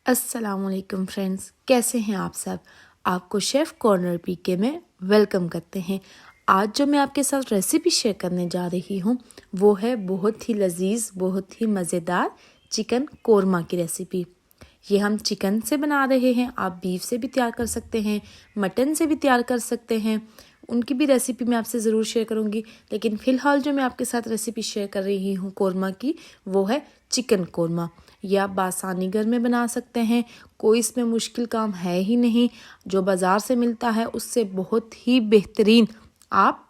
अस्सलामुअलैकुम फ्रेंड्स, कैसे हैं आप सब। आपको शेफ़ कॉर्नर पीके में वेलकम करते हैं। आज जो मैं आपके साथ रेसिपी शेयर करने जा रही हूँ वो है बहुत ही लजीज, बहुत ही मज़ेदार चिकन कोरमा की रेसिपी। ये हम चिकन से बना रहे हैं, आप बीफ से भी तैयार कर सकते हैं, मटन से भी तैयार कर सकते हैं। उनकी भी रेसिपी मैं आपसे ज़रूर शेयर करूँगी, लेकिन फ़िलहाल जो मैं आपके साथ रेसिपी शेयर कर रही हूँ कोरमा की, वो है चिकन कोरमा। ये आप बासानी घर में बना सकते हैं, कोई इसमें मुश्किल काम है ही नहीं। जो बाज़ार से मिलता है उससे बहुत ही बेहतरीन आप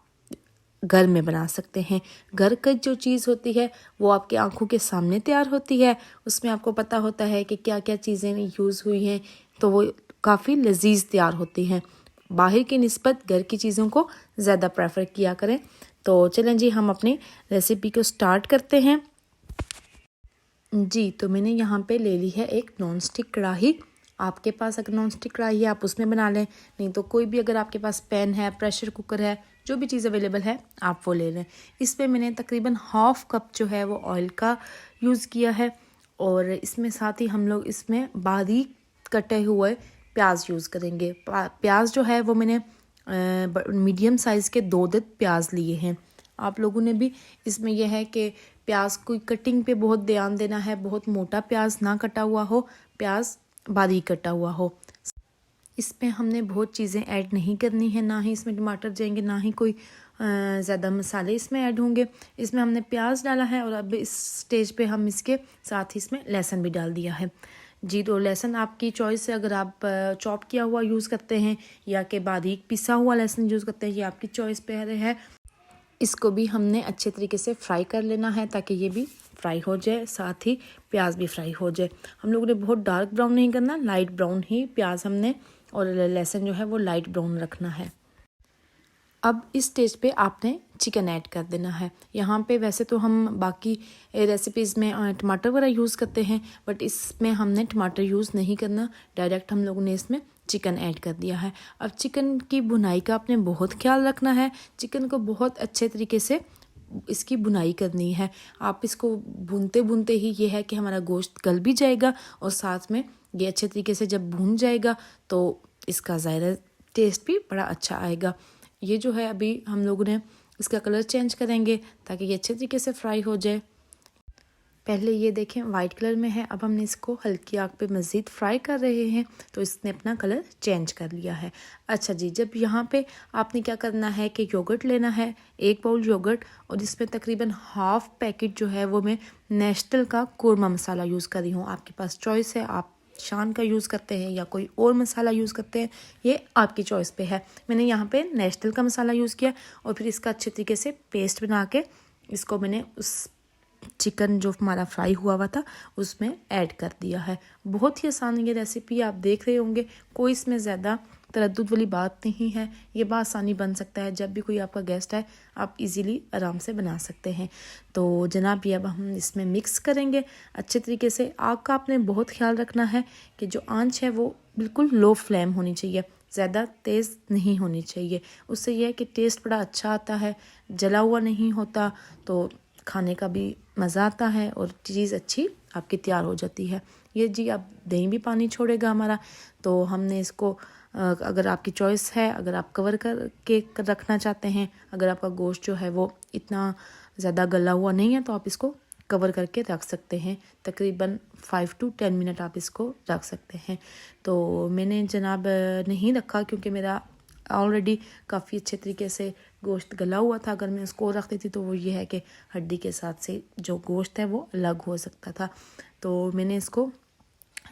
घर में बना सकते हैं। घर का जो चीज़ होती है वो आपकी आंखों के सामने तैयार होती है, उसमें आपको पता होता है कि क्या क्या चीज़ें यूज़ हुई हैं, तो वो काफ़ी लजीज तैयार होती हैं। बाहर की निस्बत घर की चीज़ों को ज़्यादा प्रेफर किया करें। तो चलें जी, हम अपनी रेसिपी को स्टार्ट करते हैं। जी, तो मैंने यहाँ पे ले ली है एक नॉन स्टिक कढ़ाई। आपके पास अगर नॉन स्टिक कढ़ाई है आप उसमें बना लें, नहीं तो कोई भी अगर आपके पास पैन है, प्रेशर कुकर है, जो भी चीज़ अवेलेबल है आप वो ले लें। इसमें मैंने तकरीबन हाफ़ कप जो है वो ऑयल का यूज़ किया है, और इसमें साथ ही हम लोग इसमें बारीक कटे हुए प्याज यूज़ करेंगे। प्याज जो है वो मैंने मीडियम साइज़ के 2 प्याज लिए हैं। आप लोगों ने भी इसमें यह है कि प्याज की कटिंग पे बहुत ध्यान देना है, बहुत मोटा प्याज ना कटा हुआ हो, प्याज बारीक कटा हुआ हो। इसमें हमने बहुत चीज़ें ऐड नहीं करनी है, ना ही इसमें टमाटर जाएंगे, ना ही कोई ज़्यादा मसाले इसमें ऐड होंगे। इसमें हमने प्याज डाला है और अब इस स्टेज पे हम इसके साथ ही इसमें लहसुन भी डाल दिया है। जी, तो लहसुन आपकी चॉइस है, अगर आप चॉप किया हुआ यूज़ करते हैं या कि बारीक पिसा हुआ लहसुन यूज़ करते हैं, ये आपकी चॉइस पे है। इसको भी हमने अच्छे तरीके से फ्राई कर लेना है ताकि ये भी फ्राई हो जाए, साथ ही प्याज भी फ्राई हो जाए। हम लोगों ने बहुत डार्क ब्राउन नहीं करना, लाइट ब्राउन ही प्याज हमने और लहसुन जो है वो लाइट ब्राउन रखना है। अब इस स्टेज पे आपने चिकन ऐड कर देना है। यहाँ पे वैसे तो हम बाकी रेसिपीज़ में टमाटर वगैरह यूज़ करते हैं, बट इसमें हमने टमाटर यूज़ नहीं करना, डायरेक्ट हम लोगों ने इसमें चिकन ऐड कर दिया है। अब चिकन की भुनाई का आपने बहुत ख्याल रखना है, चिकन को बहुत अच्छे तरीके से इसकी भुनाई करनी है। आप इसको भूनते भूनते ही ये है कि हमारा गोश्त गल भी जाएगा, और साथ में ये अच्छे तरीके से जब भून जाएगा तो इसका ज़ायदा टेस्ट भी बड़ा अच्छा आएगा। ये जो है अभी हम लोगों ने इसका कलर चेंज करेंगे ताकि ये अच्छे तरीके से फ्राई हो जाए। पहले ये देखें वाइट कलर में है, अब हमने इसको हल्की आग पे मज़ीद फ्राई कर रहे हैं तो इसने अपना कलर चेंज कर लिया है। अच्छा जी, जब यहाँ पे आपने क्या करना है कि योगर्ट लेना है, 1 बाउल योगर्ट, और इसमें तकरीबन हाफ़ पैकेट जो है वो मैं नेस्टल का कोरमा मसाला यूज़ कर रही हूँ। आपके पास चॉइस है, आप शान का यूज़ करते हैं या कोई और मसाला यूज़ करते हैं, ये आपकी चॉइस पे है। मैंने यहाँ पे नेस्टल का मसाला यूज़ किया और फिर इसका अच्छे तरीके से पेस्ट बना के इसको मैंने उस चिकन जो हमारा फ्राई हुआ था उसमें ऐड कर दिया है। बहुत ही आसान ये रेसिपी, आप देख रहे होंगे, कोई इसमें ज़्यादा तरद्दुद वाली बात नहीं है। ये बासानी बन सकता है, जब भी कोई आपका गेस्ट आए आप इजीली आराम से बना सकते हैं। तो जनाब ये अब हम इसमें मिक्स करेंगे अच्छे तरीके से। आग का आपने बहुत ख्याल रखना है कि जो आंच है वो बिल्कुल लो फ्लेम होनी चाहिए, ज़्यादा तेज़ नहीं होनी चाहिए। उससे यह है कि टेस्ट बड़ा अच्छा आता है, जला हुआ नहीं होता, तो खाने का भी मज़ा आता है और चीज़ अच्छी आपकी तैयार हो जाती है। ये जी अब दही भी पानी छोड़ेगा हमारा, तो हमने इसको अगर आपकी चॉइस है, अगर आप कवर करके रखना चाहते हैं, अगर आपका गोश्त जो है वो इतना ज़्यादा गला हुआ नहीं है तो आप इसको कवर करके रख सकते हैं। तकरीबन 5 to 10 मिनट आप इसको रख सकते हैं। तो मैंने जनाब नहीं रखा क्योंकि मेरा ऑलरेडी काफ़ी अच्छे तरीके से गोश्त गला हुआ था। अगर मैं उसको रख देती तो वो ये है कि हड्डी के साथ से जो गोश्त है वो अलग हो सकता था। तो मैंने इसको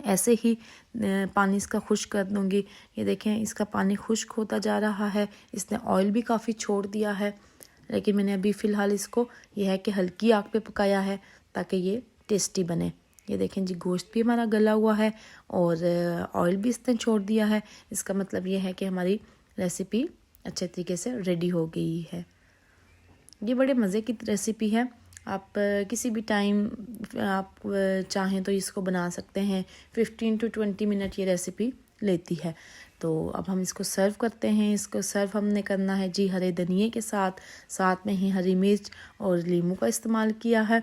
ऐसे ही पानी इसका खुश्क कर दूँगी। ये देखें इसका पानी खुश्क होता जा रहा है, इसने ऑयल भी काफ़ी छोड़ दिया है, लेकिन मैंने अभी फ़िलहाल इसको ये है कि हल्की आग पे पकाया है ताकि ये टेस्टी बने। ये देखें जी गोश्त भी हमारा गला हुआ है और ऑयल भी इसने छोड़ दिया है। इसका मतलब ये है कि हमारी रेसिपी अच्छे तरीके से रेडी हो गई है। ये बड़े मज़े की रेसिपी है, आप किसी भी टाइम आप चाहें तो इसको बना सकते हैं। 15 to 20 मिनट ये रेसिपी लेती है। तो अब हम इसको सर्व करते हैं। इसको सर्व हमने करना है जी हरे धनिए के साथ, साथ में ही हरी मिर्च और नींबू का इस्तेमाल किया है।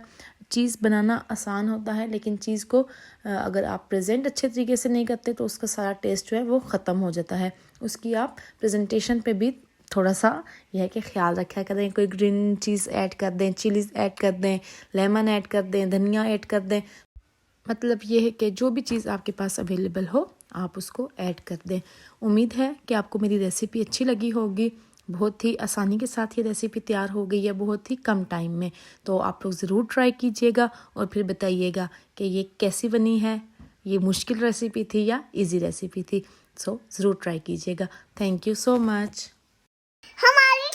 चीज़ बनाना आसान होता है, लेकिन चीज़ को अगर आप प्रेजेंट अच्छे तरीके से नहीं करते तो उसका सारा टेस्ट जो है वो ख़त्म हो जाता है। उसकी आप प्रेजेंटेशन पे भी थोड़ा सा यह है कि ख्याल रखा करें। कोई ग्रीन चीज़ ऐड कर दें, चिलीज़ ऐड कर दें, लेमन ऐड कर दें, धनिया ऐड कर दें। मतलब ये है कि जो भी चीज़ आपके पास अवेलेबल हो आप उसको ऐड कर दें। उम्मीद है कि आपको मेरी रेसिपी अच्छी लगी होगी। बहुत ही आसानी के साथ ये रेसिपी तैयार हो गई है, बहुत ही कम टाइम में। तो आप लोग ज़रूर ट्राई कीजिएगा और फिर बताइएगा कि ये कैसी बनी है, ये मुश्किल रेसिपी थी या इजी रेसिपी थी। सो ज़रूर ट्राई कीजिएगा। Thank you so much. हमारी